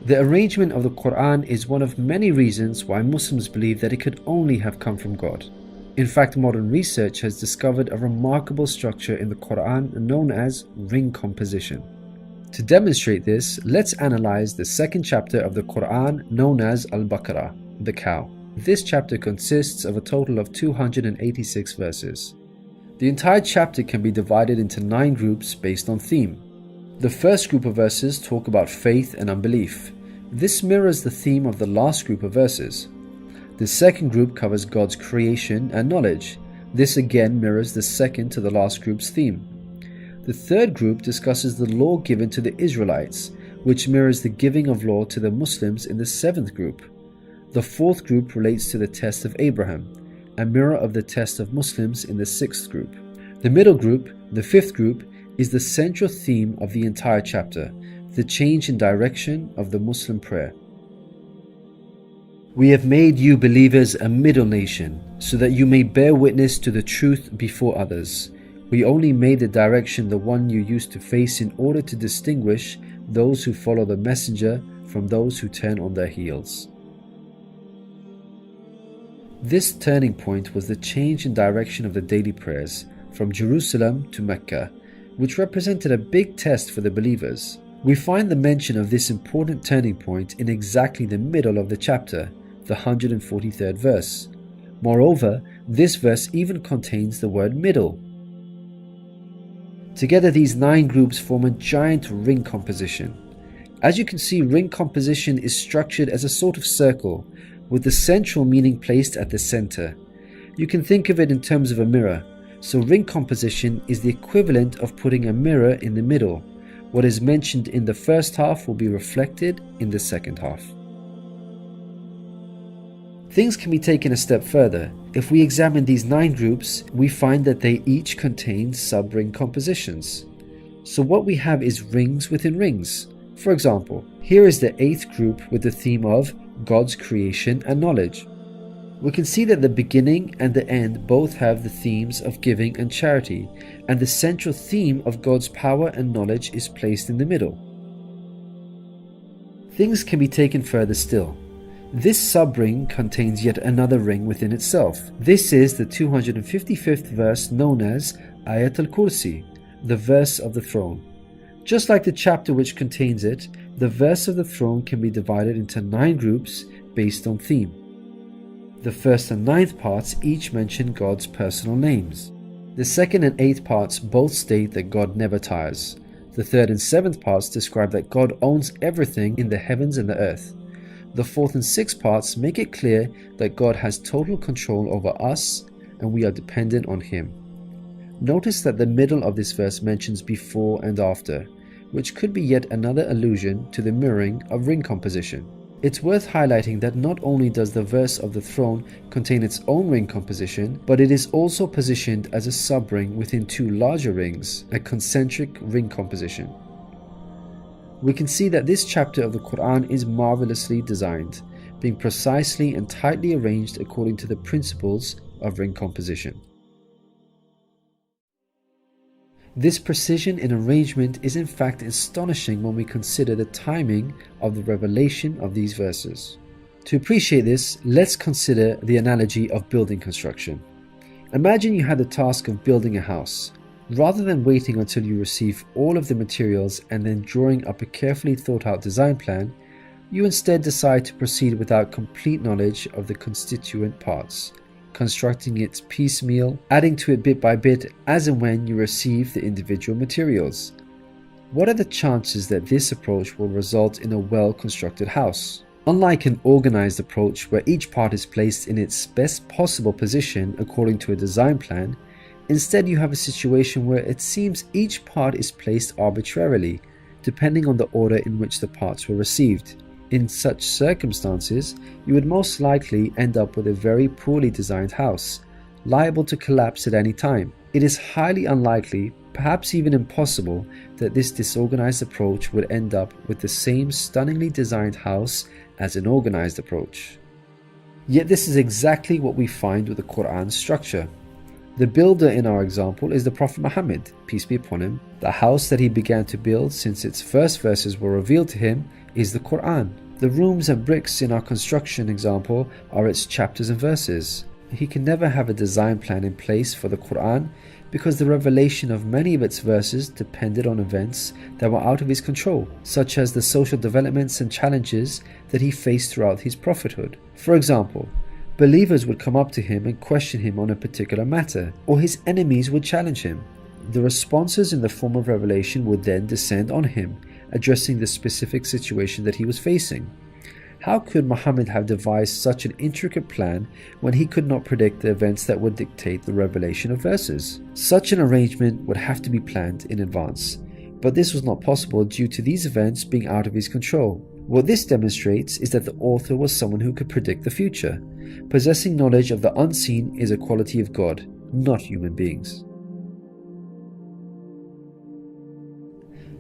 The arrangement of the Quran is one of many reasons why Muslims believe that it could only have come from God. In fact, modern research has discovered a remarkable structure in the Quran known as ring composition. To demonstrate this, let's analyze the second chapter of the Quran known as Al-Baqarah, the cow. This chapter consists of a total of 286 verses. The entire chapter can be divided into 9 groups based on theme. The first group of verses talk about faith and unbelief. This mirrors the theme of the last group of verses. The second group covers God's creation and knowledge. This again mirrors the second to the last group's theme. The third group discusses the law given to the Israelites, which mirrors the giving of law to the Muslims in the 7th group. The fourth group relates to the test of Abraham, a mirror of the test of Muslims in the 6th group. The middle group, the 5th group, is the central theme of the entire chapter, the change in direction of the Muslim prayer. We have made you believers a middle nation, so that you may bear witness to the truth before others. We only made the direction the one you used to face in order to distinguish those who follow the messenger from those who turn on their heels. This turning point was the change in direction of the daily prayers from Jerusalem to Mecca, which represented a big test for the believers. We find the mention of this important turning point in exactly the middle of the chapter, the 143rd verse. Moreover, this verse even contains the word middle. Together, these 9 groups form a giant ring composition. As you can see, ring composition is structured as a sort of circle, with the central meaning placed at the center. You can think of it in terms of a mirror, so ring composition is the equivalent of putting a mirror in the middle. What is mentioned in the first half will be reflected in the second half. Things can be taken a step further. If we examine these 9 groups, we find that they each contain sub-ring compositions. So what we have is rings within rings. For example, here is the 8th group with the theme of God's creation and knowledge. We can see that the beginning and the end both have the themes of giving and charity, and the central theme of God's power and knowledge is placed in the middle. Things can be taken further still. This sub-ring contains yet another ring within itself. This is the 255th verse known as Ayat al-Kursi, the verse of the throne. Just like the chapter which contains it, the verse of the throne can be divided into 9 groups based on theme. The first and 9th parts each mention God's personal names. The 2nd and 8th parts both state that God never tires. The 3rd and 7th parts describe that God owns everything in the heavens and the earth. The 4th and 6th parts make it clear that God has total control over us and we are dependent on Him. Notice that the middle of this verse mentions before and after, which could be yet another allusion to the mirroring of ring composition. It's worth highlighting that not only does the verse of the throne contain its own ring composition, but it is also positioned as a sub-ring within 2 larger rings, a concentric ring composition. We can see that this chapter of the Quran is marvelously designed, being precisely and tightly arranged according to the principles of ring composition. This precision in arrangement is in fact astonishing when we consider the timing of the revelation of these verses. To appreciate this, let's consider the analogy of building construction. Imagine you had the task of building a house. Rather than waiting until you receive all of the materials and then drawing up a carefully thought out design plan, you instead decide to proceed without complete knowledge of the constituent parts, constructing it piecemeal, adding to it bit by bit as and when you receive the individual materials. What are the chances that this approach will result in a well-constructed house? Unlike an organized approach where each part is placed in its best possible position according to a design plan, instead you have a situation where it seems each part is placed arbitrarily, depending on the order in which the parts were received. In such circumstances, you would most likely end up with a very poorly designed house, liable to collapse at any time. It is highly unlikely, perhaps even impossible, that this disorganized approach would end up with the same stunningly designed house as an organized approach. Yet this is exactly what we find with the Quran's structure. The builder in our example is the Prophet Muhammad, peace be upon him. The house that he began to build since its first verses were revealed to him is the Quran. The rooms and bricks in our construction example are its chapters and verses. He can never have a design plan in place for the Quran because the revelation of many of its verses depended on events that were out of his control, such as the social developments and challenges that he faced throughout his prophethood. For example, believers would come up to him and question him on a particular matter, or his enemies would challenge him. The responses in the form of revelation would then descend on him, addressing the specific situation that he was facing. How could Muhammad have devised such an intricate plan when he could not predict the events that would dictate the revelation of verses? Such an arrangement would have to be planned in advance, but this was not possible due to these events being out of his control. What this demonstrates is that the author was someone who could predict the future. Possessing knowledge of the unseen is a quality of God, not human beings.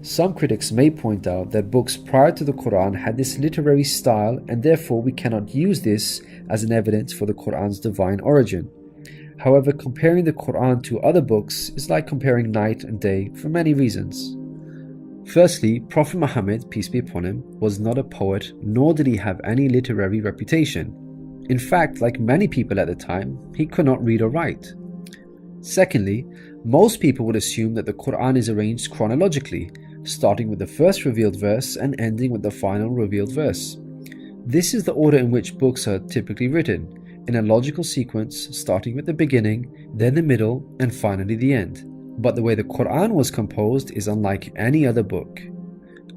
Some critics may point out that books prior to the Quran had this literary style, and therefore we cannot use this as an evidence for the Quran's divine origin. However, comparing the Quran to other books is like comparing night and day for many reasons. Firstly, Prophet Muhammad, peace be upon him, was not a poet, nor did he have any literary reputation. In fact, like many people at the time, he could not read or write. Secondly, most people would assume that the Quran is arranged chronologically, starting with the first revealed verse and ending with the final revealed verse. This is the order in which books are typically written, in a logical sequence starting with the beginning, then the middle, and finally the end. But the way the Quran was composed is unlike any other book.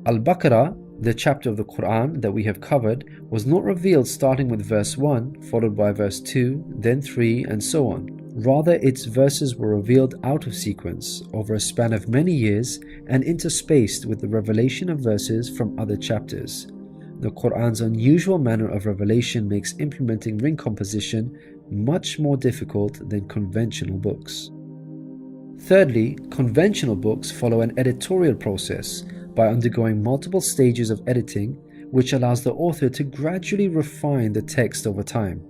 Al-Baqarah, the chapter of the Quran that we have covered, was not revealed starting with verse 1, followed by verse 2, then 3, and so on. Rather, its verses were revealed out of sequence over a span of many years and interspaced with the revelation of verses from other chapters. The Quran's unusual manner of revelation makes implementing ring composition much more difficult than conventional books. Thirdly, conventional books follow an editorial process by undergoing multiple stages of editing, which allows the author to gradually refine the text over time.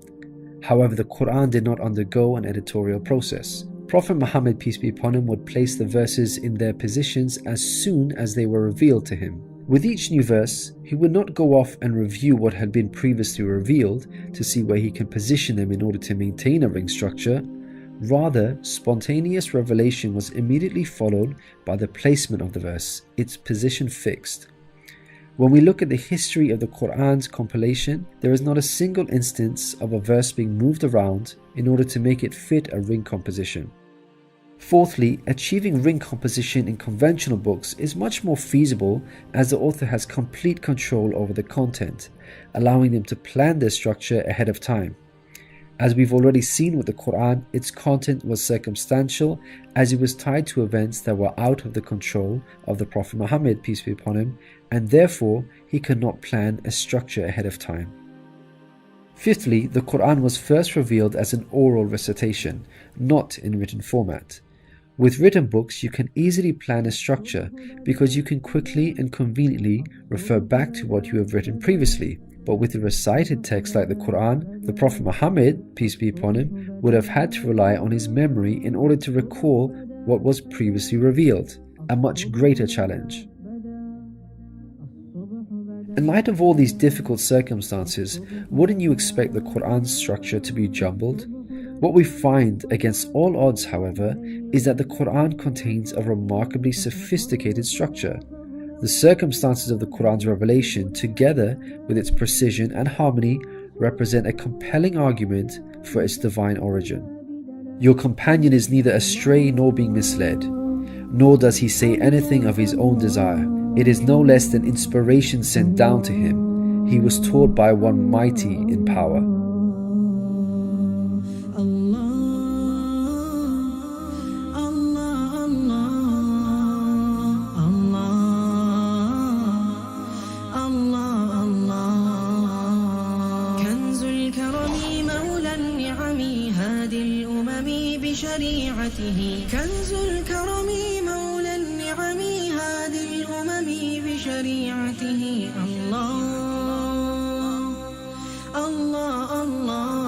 However, the Quran did not undergo an editorial process. Prophet Muhammad, peace be upon him, would place the verses in their positions as soon as they were revealed to him. With each new verse, he would not go off and review what had been previously revealed to see where he can position them in order to maintain a ring structure. Rather, spontaneous revelation was immediately followed by the placement of the verse, its position fixed. When we look at the history of the Quran's compilation, there is not a single instance of a verse being moved around in order to make it fit a ring composition. Fourthly, achieving ring composition in conventional books is much more feasible as the author has complete control over the content, allowing them to plan their structure ahead of time. As we've already seen with the Quran, its content was circumstantial as it was tied to events that were out of the control of the Prophet Muhammad, peace be upon him, and therefore he could not plan a structure ahead of time. Fifthly, the Quran was first revealed as an oral recitation, not in written format. With written books, you can easily plan a structure because you can quickly and conveniently refer back to what you have written previously. But with a recited text like the Quran, the Prophet Muhammad, peace be upon him, would have had to rely on his memory in order to recall what was previously revealed, a much greater challenge. In light of all these difficult circumstances, wouldn't you expect the Quran's structure to be jumbled? What we find against all odds, however, is that the Quran contains a remarkably sophisticated structure. The circumstances of the Quran's revelation, together with its precision and harmony, represent a compelling argument for its divine origin. Your companion is neither astray nor being misled, nor does he say anything of his own desire. It is no less than inspiration sent down to him. He was taught by one mighty in power. كنز الكرم مولى النعم هادي الأمم بشريعته الله الله الله